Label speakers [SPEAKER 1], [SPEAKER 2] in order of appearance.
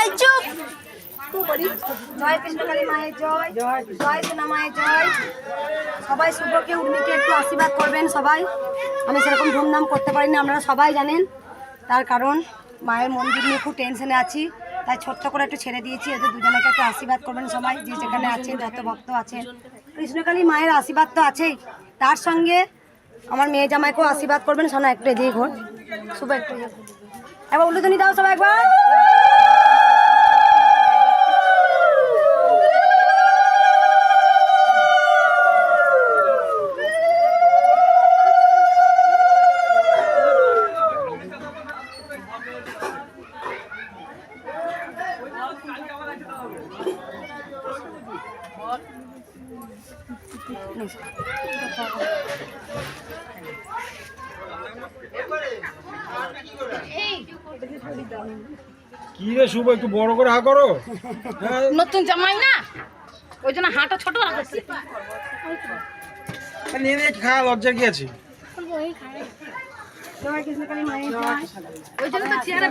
[SPEAKER 1] এই চুপ জয় কৃষ্ণকালী মায়ের জয়, জয় সোনা মায়ের জয়। সবাই শুভকে উর্মিকে একটু আশীর্বাদ করবেন সবাই। আমি সেরকম ধুমধাম করতে পারিনি, আপনারা সবাই জানেন। তার কারণ মায়ের মন্দির নিয়ে খুব টেনশনে আছি, তাই ছোট্ট করে একটু ছেড়ে দিয়েছি। এদের দুজনকে একটু আশীর্বাদ করবেন সবাই, যে যেখানে আছেন, যত ভক্ত আছেন। কৃষ্ণকালী মায়ের আশীর্বাদ তো আছেই, তার সঙ্গে আমার মেয়ে জামাইকেও আশীর্বাদ করবেন। সোনা একটু এদিকে ঘোর, শুভ একটু একবার উল্লুধনি দাও সবাই একবার।
[SPEAKER 2] কি রে শুভ, একটু বড় করে হা করো।
[SPEAKER 1] নতুন জামাই না, ওই জন্য হাঁটা ছোট রাখছে।
[SPEAKER 2] নিয়ে নিয়ে খাওয়া লজ্জা কি আছে?
[SPEAKER 1] জয় কৃষ্ণকালী মায়ের জয়। ওই জন্য তো চেহারাটা